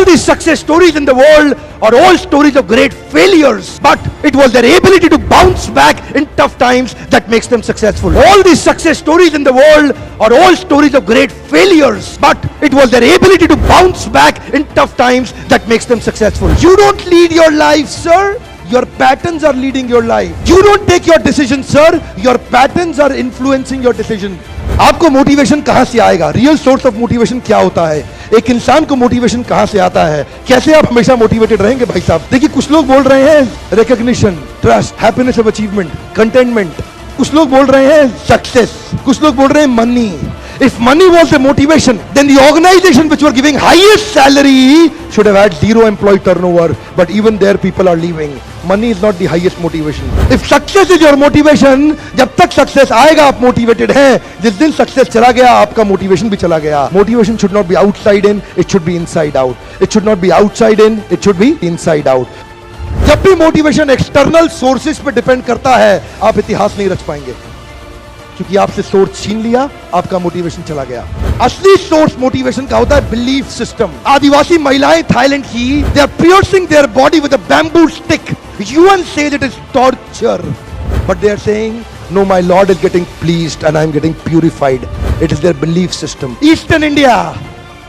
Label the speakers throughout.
Speaker 1: the success stories in the world are all stories of great failures, but it was their ability to bounce back in tough times that makes them successful. All the success stories in the world are all stories of great failures, but it was their ability to bounce back in tough times that makes them successful. You don't lead your life, sir. Your patterns are leading your life. You don't take your decision, sir. Your patterns are influencing your decision. आपको motivation कहां से आएगा? Real source of motivation क्या होता है? एक इंसान को मोटिवेशन कहां से आता है? कैसे आप हमेशा मोटिवेटेड रहेंगे भाई साहब? देखिए, कुछ लोग बोल रहे हैं recognition, trust, happiness of achievement, containment. कुछ लोग बोल रहे हैं सक्सेस, कुछ लोग बोल रहे हैं money. If money was the motivation, then the organization which were giving highest salary should have had zero employee turnover, but even there people are leaving. Money is not the highest motivation. If success is your motivation, जब तक success आएगा आप motivated हैं, जिस दिन success चला गया आपका motivation भी चला गया. Motivation should not be outside in, it should be inside out. It should not be outside in, it should be inside out. जब भी motivation external sources पे depend करता है, आप इतिहास नहीं रच पाएंगे, क्योंकि आपसे सोर्स छीन लिया, आपका मोटिवेशन चला गया. असली सोर्स मोटिवेशन का होता है बिलीफ सिस्टम. आदिवासी महिलाएं थाईलैंड की, they are piercing their body with a bamboo stick. UN says it is torture, but they are saying no, my Lord is getting pleased and I am getting purified. It is their belief system. Eastern India,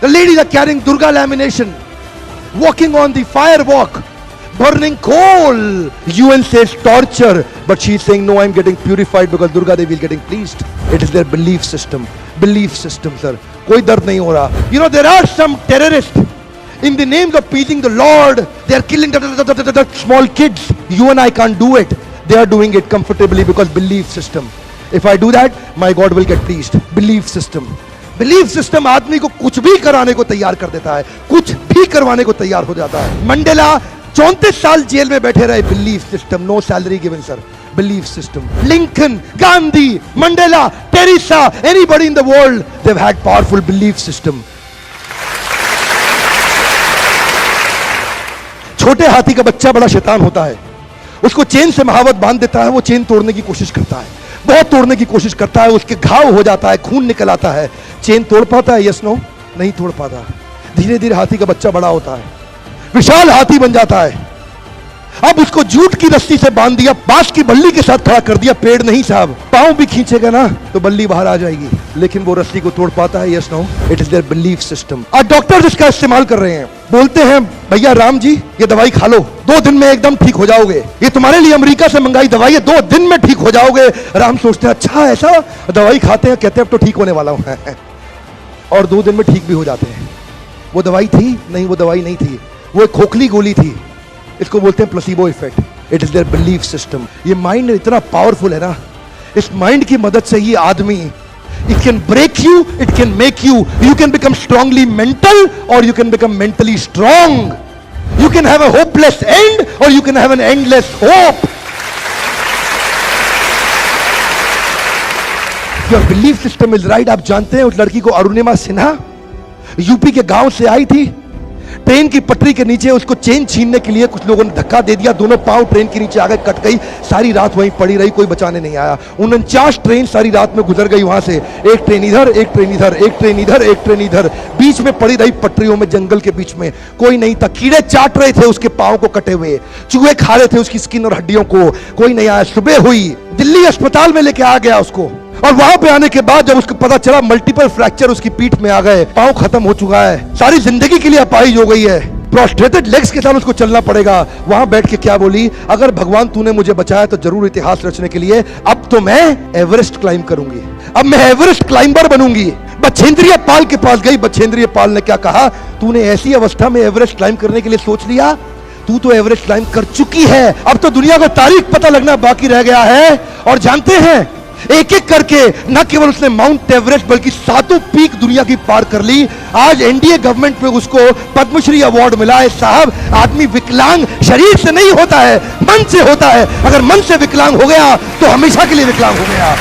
Speaker 1: the ladies are carrying Durga lamination, walking on the fire walk, burning coal. UN says torture, but she is saying no, I am getting purified because Durga Devi is getting pleased. It is their belief system. Belief system, sir. कोई दर्द नहीं हो रहा. You know, there are some terrorists in the names of pleasing the Lord. They are killing the small kids. You and I can't do it. They are doing it comfortably because belief system. If I do that, my God will get pleased. Belief system. Belief system आदमी को कुछ भी कराने को तैयार कर देता है, कुछ भी करवाने को तैयार हो जाता है. मंडेला 34 साल जेल में बैठे रहे. Belief system. No salary given sir. Belief system. Lincoln, Gandhi, Mandela, Teresa, anybody in the world, they have had powerful belief system. छोटे हाथी का बच्चा बड़ा शैतान होता है. उसको चेन से महावत बांध देता है, वो चेन तोड़ने की कोशिश करता है, बहुत तोड़ने की कोशिश करता है, उसके घाव हो जाता है, खून निकल आता है. चेन तोड़ पाता है? यस नो, नहीं तोड़ पाता. धीरे धीरे हाथी का बच्चा बड़ा होता है, विशाल हाथी बन जाता है. अब उसको जूट की रस्सी से बांध दिया, बांस की बल्ली के साथ खड़ा कर दिया. पेड़ नहीं साहब, पांव भी खींचेगा ना तो बल्ली बाहर आ जाएगी, लेकिन वो रस्सी को तोड़ पाता है? Yes no. It is their belief system. आज डॉक्टर इसका इस्तेमाल कर रहे हैं. बोलते हैं भैया राम जी ये दवाई खा लो, 2 दिन में एकदम ठीक हो जाओगे. ये तुम्हारे लिए अमेरिका से मंगाई दवाई है, 2 दिन में ठीक हो जाओगे. राम सोचते हैं अच्छा ऐसा, दवाई खाते हैं, कहते हैं अब तो ठीक होने वाला हूं और 2 दिन में ठीक भी हो जाते हैं. वो दवाई थी? नहीं, वो दवाई नहीं थी, वो एक खोखली गोली थी. इसको बोलते हैं placebo effect. It is their belief system. ये माइंड इतना पावरफुल है ना, इस माइंड की मदद से ये आदमी, it can break you, it can make you. You can become strongly mental or you can become mentally strong. You can have a hopeless end or you can have an endless hope. Your belief system is right. आप जानते हैं उस लड़की को Arunima Sinha UP के गांव से आई थी. ट्रेन की पटरी के नीचे उसको चेन छीनने के लिए कुछ लोगों ने धक्का दे दिया, दोनों पांव ट्रेन के नीचे आ गए, कट गई. सारी रात वहीं पड़ी रही, कोई बचाने नहीं आया. 49 ट्रेन सारी रात में गुजर गई वहां से. एक ट्रेन इधर, एक ट्रेन इधर, एक ट्रेन इधर, एक ट्रेन इधर, बीच में पड़ी रही पटरियों में, जंगल के बीच में. कोई नहीं था. कीड़े चाट रहे थे उसके पांव को कटे हुए, चूहे खा रहे थे उसकी स्किन और हड्डियों को. कोई नहीं आया. सुबह हुई, दिल्ली अस्पताल में लेके आ गया उसको, और वहां पे आने के बाद जब उसको पता चला मल्टीपल फ्रैक्चर उसकी पीठ में आ गए, पांव खत्म हो चुका है, सारी जिंदगी के लिए अपाहिज हो गई है, प्रोस्ट्रेटेड लेग्स के साथ उसको चलना पड़ेगा. वहां बैठ के क्या बोली? अगर भगवान तूने मुझे बचाया तो जरूर इतिहास रचने के लिए अब तो मैं एवरेस्ट क्लाइम करूंगी, अब मैं एवरेस्ट क्लाइंबर बनूंगी. बछेंद्रिय पाल के पास गई. बछेंद्रिय पाल ने क्या कहा? तूने ऐसी अवस्था में एवरेस्ट क्लाइम करने के लिए सोच लिया? तू तो एवरेस्ट क्लाइम कर चुकी है, अब तो दुनिया को तारीख पता लगना बाकी रह गया है. और जानते हैं एक एक करके न केवल उसने माउंट एवरेस्ट बल्कि 7 पीक दुनिया की पार कर ली. आज एनडीए गवर्नमेंट में उसको पद्मश्री अवार्ड मिला है. साहब, आदमी विकलांग शरीर से नहीं होता है, मन से होता है. अगर मन से विकलांग हो गया तो हमेशा के लिए विकलांग हो गया.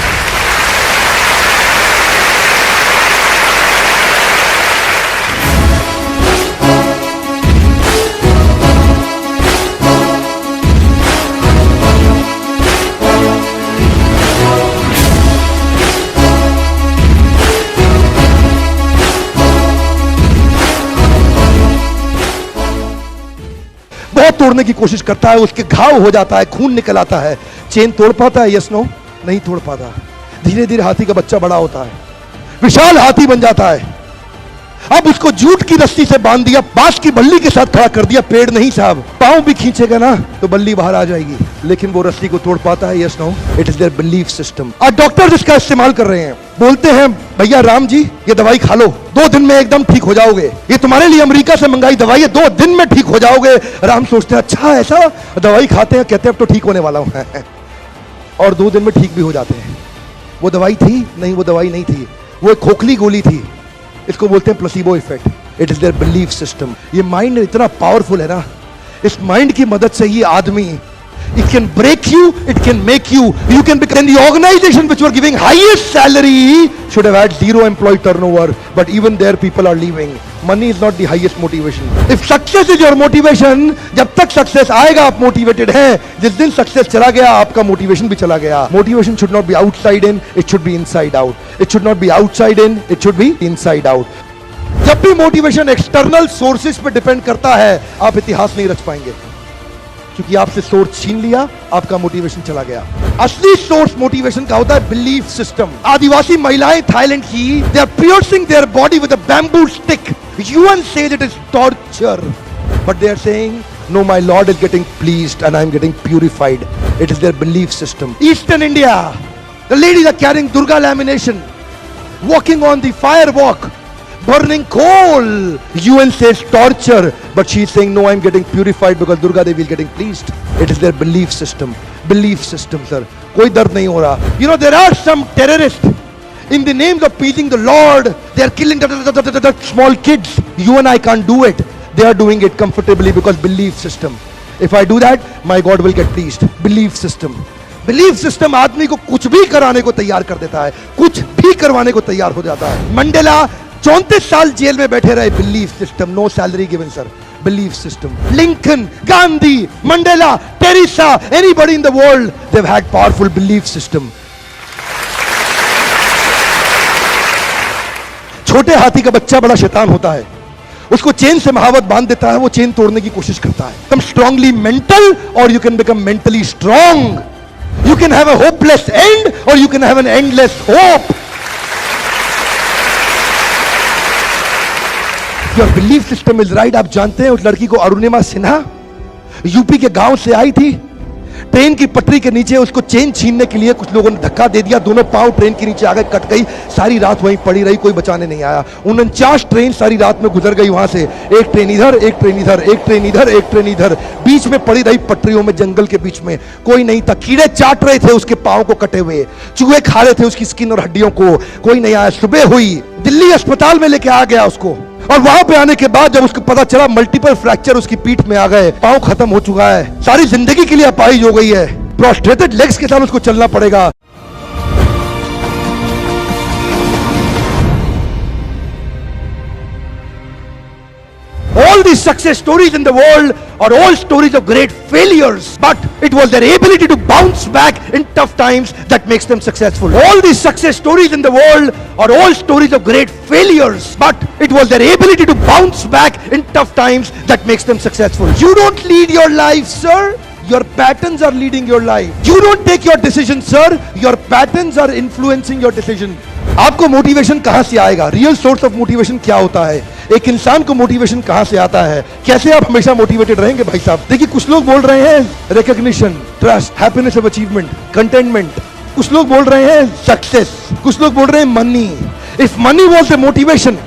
Speaker 1: बहुत तोड़ने की कोशिश करता है, उसके घाव हो जाता है, खून निकल आता है। चेन तोड़ पाता है? यस नो, नहीं तोड़ पाता। धीरे धीरे हाथी का बच्चा बड़ा होता है, विशाल हाथी बन जाता है। अब उसको जूट की रस्सी से बांध दिया, बांस की बल्ली के साथ खड़ा कर दिया। पेड़ नहीं साहब, पांव भी खींचेगा ना तो बल्ली बाहर आ जाएगी, लेकिन वो रस्सी को तोड़ पाता है? Yes no, it is their belief system. आज डॉक्टर इसका इस्तेमाल कर रहे हैं, बोलते हैं भैया राम जी ये दवाई खा लो, 2 दिन में एकदम ठीक हो जाओगे, ये तुम्हारे लिए अमेरिका से मंगाई दवाई है, 2 दिन में ठीक हो जाओगे। राम सोचते हैं अच्छा ऐसा, दवाई खाते हैं, कहते हैं अब तो ठीक होने वाला हूं और 2 दिन में ठीक भी हो जाते हैं। वो दवाई थी? नहीं, वो दवाई नहीं थी, वो एक खोखली गोली थी। इसको बोलते हैं placebo effect. It is their belief system. ये माइंड इतना पावरफुल है ना, इस माइंड की मदद से ये आदमी, it can break you, it can make you. You can become the organization which were giving highest salary should have had 0 employee turnover, but even there people are leaving. Money is not the highest motivation. If success is your motivation, जब तक success आएगा आप motivated हैं, जिस दिन success चला गया आपका मोटिवेशन भी चला गया। Motivation should not be outside in, it should be inside out. It should not be outside in, it should be inside out. जब भी मोटिवेशन एक्सटर्नल सोर्सेस पे डिपेंड करता है, आप इतिहास नहीं रच पाएंगे, क्योंकि आपसे सोर्स छीन लिया, आपका मोटिवेशन चला गया। असली सोर्स मोटिवेशन का होता है बिलीफ सिस्टम। आदिवासी महिलाएं थाईलैंड की, they are piercing their body with a bamboo stick. UN says it is torture, but they are saying no, my lord is getting pleased and I am getting purified. It is their belief system. Eastern India, the ladies are carrying Durga lamination, walking on the firewalk, burning coal. UN says torture, but she is saying no, I'm getting purified because Durga Devi is getting pleased. It is their belief system. Belief system, sir. कोई दर्द नहीं हो रहा. You know, there are some terrorists in the names of pleasing the Lord. They are killing the small kids. You and I can't do it. They are doing it comfortably because belief system. If I do that, my God will get pleased. Belief system. Belief system आदमी को कुछ भी कराने को तैयार कर देता है, कुछ भी करवाने को तैयार हो जाता है। मंडेला 34 साल जेल में बैठे रहे, belief system. No salary given sir, belief system. Lincoln, Gandhi, Mandela, Teresa, anybody in the world, they have had powerful belief system. छोटे हाथी का बच्चा बड़ा शैतान होता है, उसको चेन से महावत बांध देता है, वो चेन तोड़ने की कोशिश करता है। तुम स्ट्रांगली मेंटल और you can become mentally strong. You can have a hopeless end or you can have an endless hope. Your belief system is right. आप जानते हैं उस लड़की को अरुणिमा सिन्हा यूपी के गांव से आई थी, ट्रेन की पटरी के नीचे उसको चेन छीनने के लिए कुछ लोगों ने धक्का दे दिया, दोनों पांव ट्रेन के नीचे आ गए, कट गई, सारी रात वहीं पड़ी रही, कोई बचाने नहीं आया। 49 ट्रेन सारी रात में गुजर गई वहां से, एक ट्रेन इधर, एक ट्रेन इधर, एक ट्रेन इधर, एक ट्रेन इधर, बीच में पड़ी रही पटरियों में, जंगल के बीच में, कोई नहीं था। कीड़े चाट रहे थे उसके पांव को कटे हुए, चूहे खा रहे थे उसकी स्किन और हड्डियों को, कोई नहीं आया। सुबह हुई, दिल्ली अस्पताल में लेके आ गया उसको, और वहां पे आने के बाद जब उसको पता चला मल्टीपल फ्रैक्चर उसकी पीठ में आ गए, पांव खत्म हो चुका है, सारी जिंदगी के लिए अपाहिज हो गई है, प्रोस्ट्रेटेड लेग्स के साथ उसको चलना पड़ेगा। All these success stories in the world are all stories of great failures, but it was their ability to bounce back in tough times that makes them successful. All these success stories in the world are all stories of great failures, but it was their ability to bounce back in tough times that makes them successful. You don't lead your life, sir. Your patterns are leading your life. You don't take your decision, sir. Your patterns are influencing your decision. आपको motivation कहां से आएगा? Real source of motivation क्या होता है? एक इंसान को मोटिवेशन कहां से आता है? कैसे आप हमेशा मोटिवेटेड रहेंगे भाई साहब? देखिए, कुछ लोग बोल रहे हैं recognition, trust, happiness of achievement, containment, कुछ लोग बोल रहे हैं सक्सेस, कुछ लोग बोल रहे हैं money. If money was the motivation,